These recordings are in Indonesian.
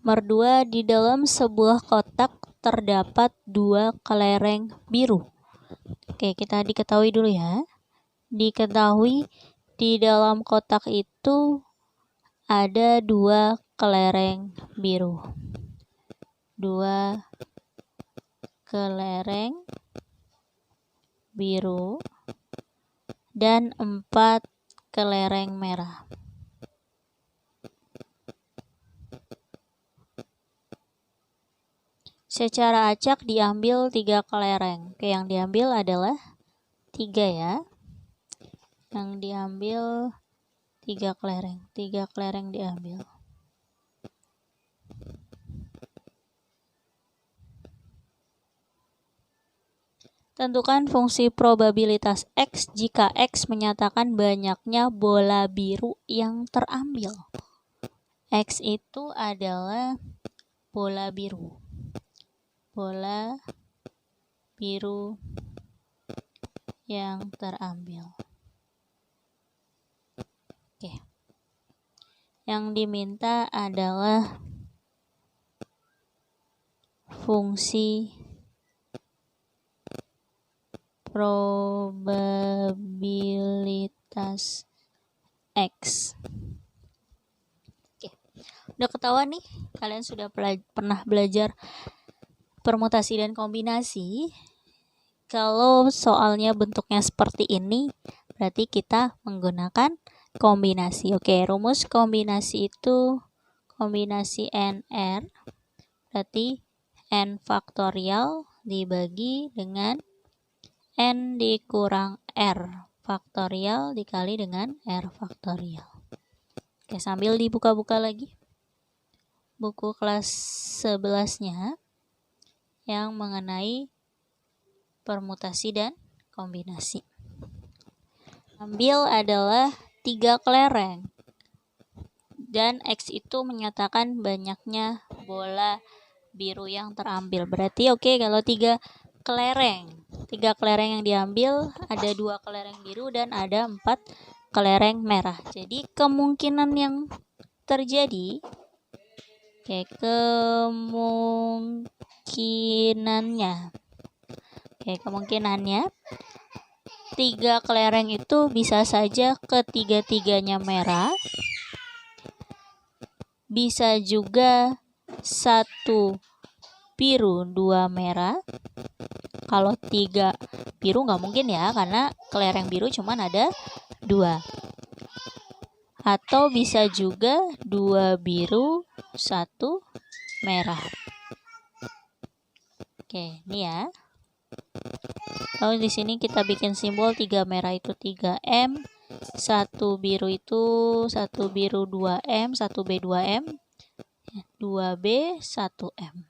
Nomor 2, di dalam sebuah kotak terdapat 2 kelereng biru. Oke, kita diketahui dulu ya. Diketahui di dalam kotak itu ada 2 kelereng biru. 2 kelereng biru dan 4 kelereng merah. Secara acak diambil 3 kelereng. Oke, yang diambil adalah 3 ya. Yang diambil 3 kelereng. 3 kelereng diambil. Tentukan fungsi probabilitas X jika X menyatakan banyaknya bola biru yang terambil. X itu adalah bola biru. Bola biru yang terambil. Oke. Yang diminta adalah fungsi probabilitas X. Oke. Udah ketahuan nih, kalian sudah pernah belajar permutasi dan kombinasi. Kalau soalnya bentuknya seperti ini, berarti kita menggunakan kombinasi. Oke, rumus kombinasi itu kombinasi NR, berarti N faktorial dibagi dengan N dikurang R faktorial dikali dengan R faktorial. Oke, sambil dibuka-buka lagi buku kelas 11-nya yang mengenai permutasi dan kombinasi. Ambil adalah 3 kelereng. Dan X itu menyatakan banyaknya bola biru yang terambil. Berarti oke, kalau 3 kelereng. 3 kelereng yang diambil, ada 2 kelereng biru dan ada 4 kelereng merah. Jadi kemungkinan yang terjadi, kemungkinannya 3 kelereng itu bisa saja ketiga-tiganya merah, bisa juga 1 biru 2 merah. Kalau 3 biru nggak mungkin ya, karena kelereng biru cuman ada 2. Atau bisa juga 2 biru 1 merah. Oke, ini ya. Lalu di sini kita bikin simbol 3 merah itu 3M, 1 biru itu 1 biru 2M, 1B 2M, 2B 1M.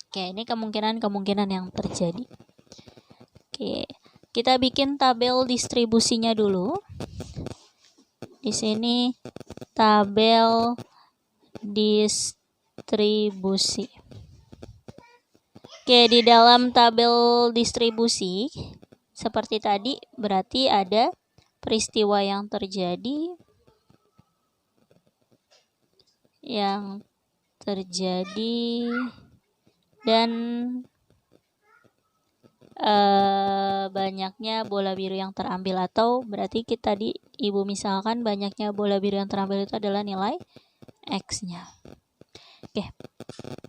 Oke, ini kemungkinan yang terjadi. Oke, kita bikin tabel distribusinya dulu. Di sini tabel distribusi. Oke, di dalam tabel distribusi seperti tadi berarti ada peristiwa yang terjadi dan banyaknya bola biru yang terambil, atau berarti kita tadi Ibu misalkan banyaknya bola biru yang terambil itu adalah nilai X-nya. Oke.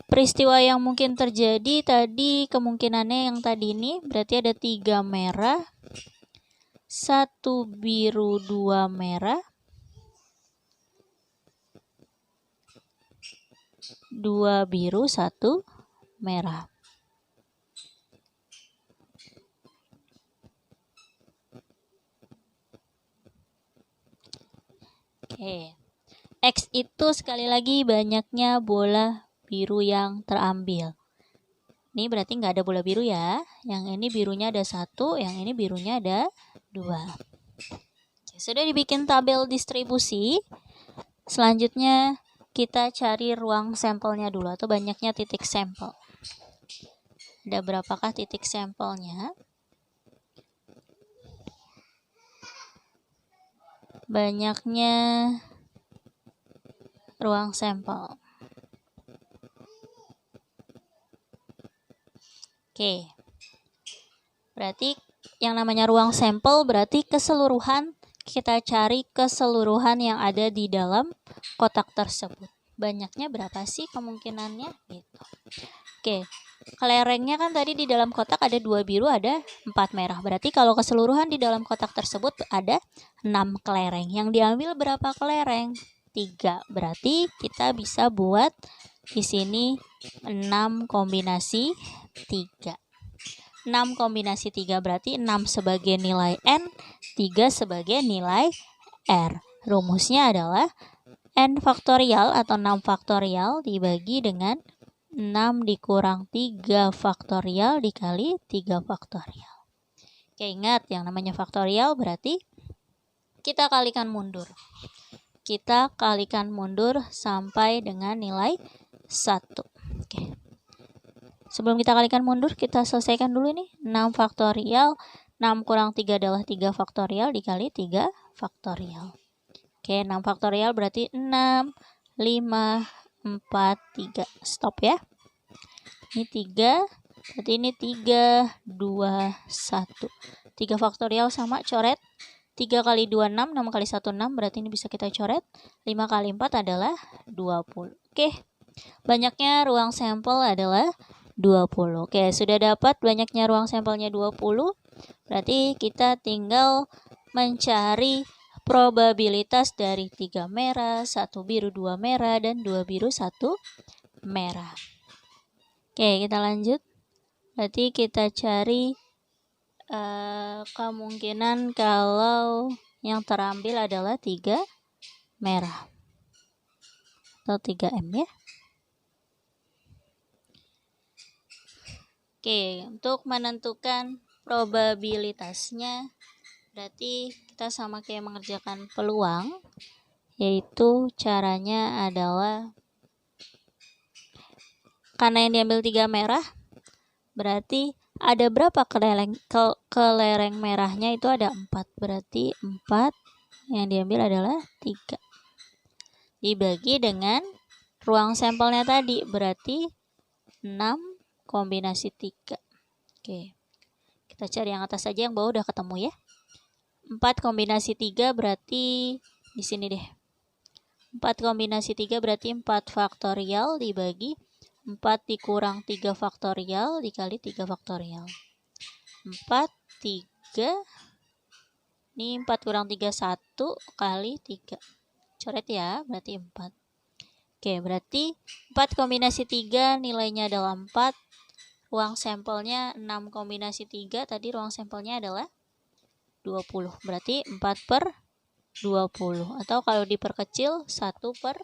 Peristiwa yang mungkin terjadi tadi, kemungkinannya yang tadi ini berarti ada 3 merah, 1 biru 2 merah, 2 biru 1 merah. Oke. X itu sekali lagi banyaknya bola biru yang terambil. Ini berarti nggak ada bola biru ya. Yang ini birunya ada 1, yang ini birunya ada 2. Oke, sudah dibikin tabel distribusi. Selanjutnya kita cari ruang sampelnya dulu, atau banyaknya titik sampel. Ada berapakah titik sampelnya? Banyaknya ruang sampel. Oke. Berarti yang namanya ruang sampel berarti keseluruhan, kita cari keseluruhan yang ada di dalam kotak tersebut. Banyaknya berapa sih kemungkinannya gitu. Oke. Kelerengnya kan tadi di dalam kotak ada 2 biru, ada 4 merah. Berarti kalau keseluruhan di dalam kotak tersebut ada 6 kelereng. Yang diambil berapa kelereng? 3. Berarti kita bisa buat di sini 6 kombinasi 3. 6 kombinasi 3 berarti 6 sebagai nilai N, 3 sebagai nilai R. Rumusnya adalah N faktorial atau 6 faktorial dibagi dengan 6 dikurang 3 faktorial dikali 3 faktorial. Oke, ingat yang namanya faktorial berarti kita kalikan mundur. Kita kalikan mundur sampai dengan nilai 1. Oke. Sebelum kita kalikan mundur, kita selesaikan dulu nih. 6 faktorial, 6 kurang 3 adalah 3 faktorial dikali 3 faktorial. Oke, 6 faktorial berarti 6, 5, 4, 3. Stop ya. Ini 3, berarti ini 3, 2, 1. 3 faktorial sama, coret. 3 kali 2, 6, 6 kali 1, 6, berarti ini bisa kita coret. 5 kali 4 adalah 20. Oke, banyaknya ruang sampel adalah 20. Oke, sudah dapat banyaknya ruang sampelnya 20. Berarti kita tinggal mencari probabilitas dari 3 merah, 1 biru, 2 merah, dan 2 biru, 1 merah. Oke, kita lanjut. Berarti kita cari kemungkinan kalau yang terambil adalah 3 merah atau 3M ya. Oke, untuk menentukan probabilitasnya berarti kita sama kayak mengerjakan peluang, yaitu caranya adalah karena yang diambil 3 merah berarti ada berapa kelereng merahnya itu ada 4. Berarti 4 yang diambil adalah 3. Dibagi dengan ruang sampelnya tadi berarti 6 kombinasi 3. Oke. Kita cari yang atas saja, yang bawah udah ketemu ya. 4 kombinasi 3 berarti di sini deh. 4 kombinasi 3 berarti 4 faktorial dibagi 4 dikurang 3 faktorial dikali 3 faktorial. 4, 3. Ini 4 kurang 3, 1 kali 3. Coret ya, berarti 4. Oke, berarti 4 kombinasi 3 nilainya adalah 4. Ruang sampelnya 6 kombinasi 3. Tadi ruang sampelnya adalah 20. Berarti 4 per 20. Atau kalau diperkecil 1 per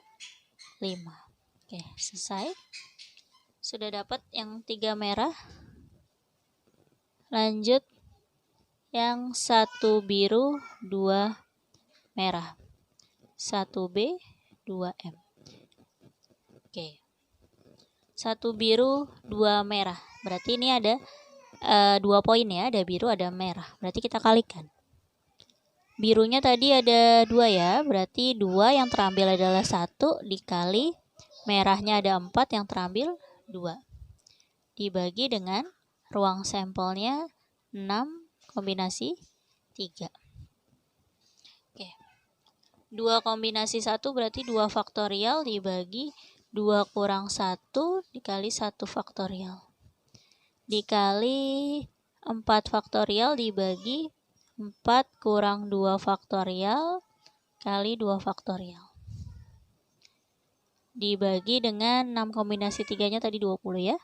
5. Oke, selesai. Sudah dapat yang 3 merah. Lanjut yang 1 biru, 2 merah. 1B, 2M. Oke. 1 biru, 2 merah. Berarti ini ada 2 poin ya, ada biru, ada merah. Berarti kita kalikan. Birunya tadi ada 2 ya, berarti 2 yang terambil adalah 1 dikali merahnya ada 4 yang terambil 2. Dibagi dengan ruang sampelnya 6 kombinasi 3. Oke. 2 kombinasi 1 berarti 2 faktorial dibagi 2 kurang 1 dikali 1 faktorial. Dikali 4 faktorial dibagi 4 kurang 2 faktorial kali 2 faktorial. Dibagi dengan 6 kombinasi 3-nya tadi 20 ya.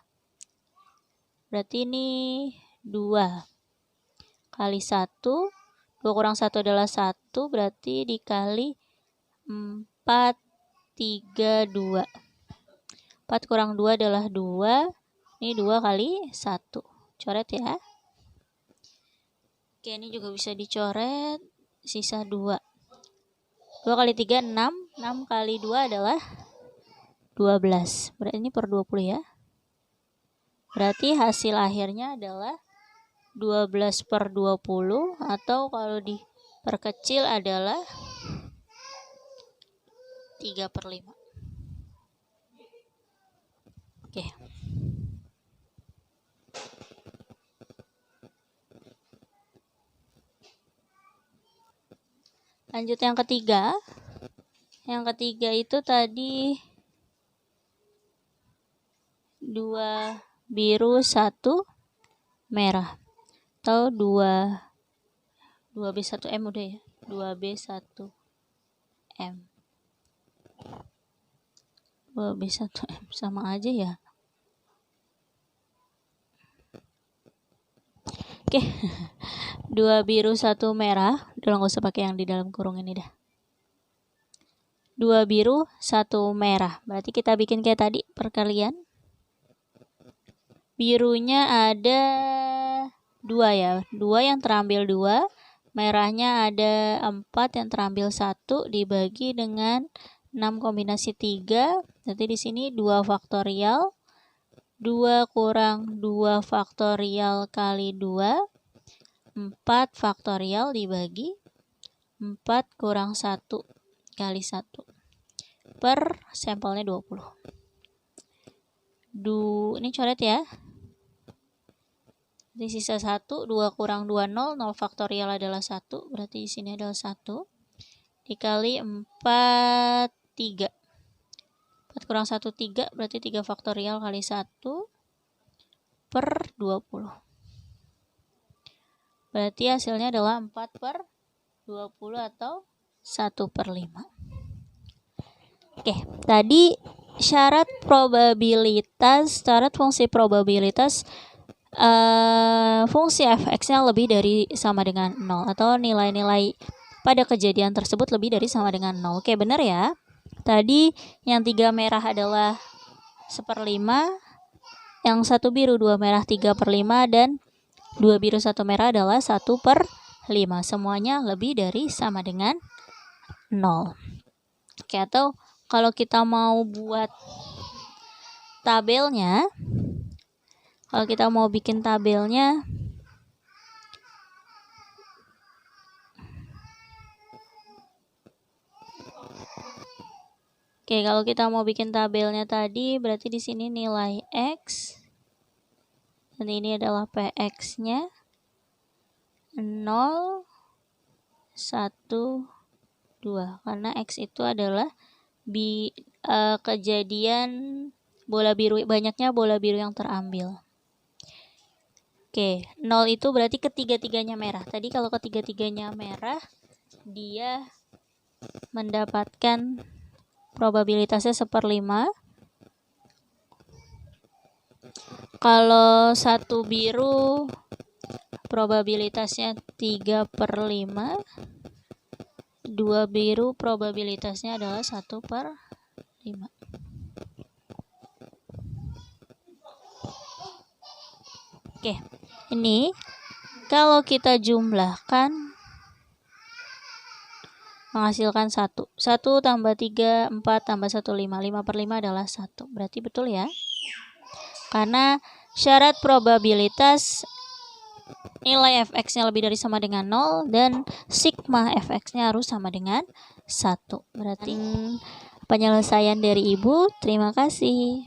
Berarti ini 2 kali 1. 2 kurang 1 adalah 1. Berarti dikali 4, 3, 2. 4 kurang 2 adalah 2. Ini 2 kali 1. Coret ya. Oke, ini juga bisa dicoret. Sisa 2. 2 kali 3, 6. 6 kali 2 adalah 12. Berarti ini per 20 ya. Berarti hasil akhirnya adalah 12 per 20. Atau kalau diperkecil adalah 3 per 5. Oke. Lanjut yang ketiga. Yang ketiga itu tadi 2 biru 1 merah, atau 2B1M udah ya, 2B1M 2B1M sama aja ya. Oke. 2 biru 1 merah, udah nggak usah pakai yang di dalam kurung ini dah. 2 biru 1 merah, berarti kita bikin kayak tadi perkalian. Birunya ada 2 ya, 2 yang terambil 2, merahnya ada 4 yang terambil 1, dibagi dengan 6 kombinasi 3, nanti di sini 2 faktorial, 2 kurang 2 faktorial kali 2, 4 faktorial dibagi 4 kurang 1 kali 1, per sampelnya 20. Ini coret ya. Di sisa 1, 2 kurang 2, 0, 0 faktorial adalah 1, berarti di sini adalah 1, dikali 4, 3. 4 kurang 1, 3, berarti 3 faktorial kali 1, per 20. Berarti hasilnya adalah 4 per 20 atau 1/5. Oke, tadi syarat fungsi probabilitas fungsi f(x)-nya lebih dari sama dengan 0, atau nilai-nilai pada kejadian tersebut lebih dari sama dengan 0. Oke, benar ya. Tadi yang 3 merah adalah 1/5, yang 1 biru 2 merah 3/5, dan 2 biru 1 merah adalah 1/5. Semuanya lebih dari sama dengan 0. Oke, atau kalau kita mau buat tabelnya, kalau kita mau bikin tabelnya, kalau kita mau bikin tabelnya tadi, berarti di sini nilai X, dan ini adalah PX-nya 0, 1, 2, karena X itu adalah kejadian bola biru, banyaknya bola biru yang terambil. Oke, 0 itu berarti ketiga-tiganya merah. Tadi kalau ketiga-tiganya merah, dia mendapatkan probabilitasnya 1/5. Kalau 1 biru, probabilitasnya 3/5. 2 biru, probabilitasnya adalah 1/5. Oke, ini kalau kita jumlahkan menghasilkan 1. 1 tambah 3, 4 tambah 1, 5. 5/5 adalah 1. Berarti betul ya. Karena syarat probabilitas nilai f(x)-nya lebih dari sama dengan 0, dan sigma f(x)-nya harus sama dengan 1. Berarti penyelesaian dari Ibu, terima kasih.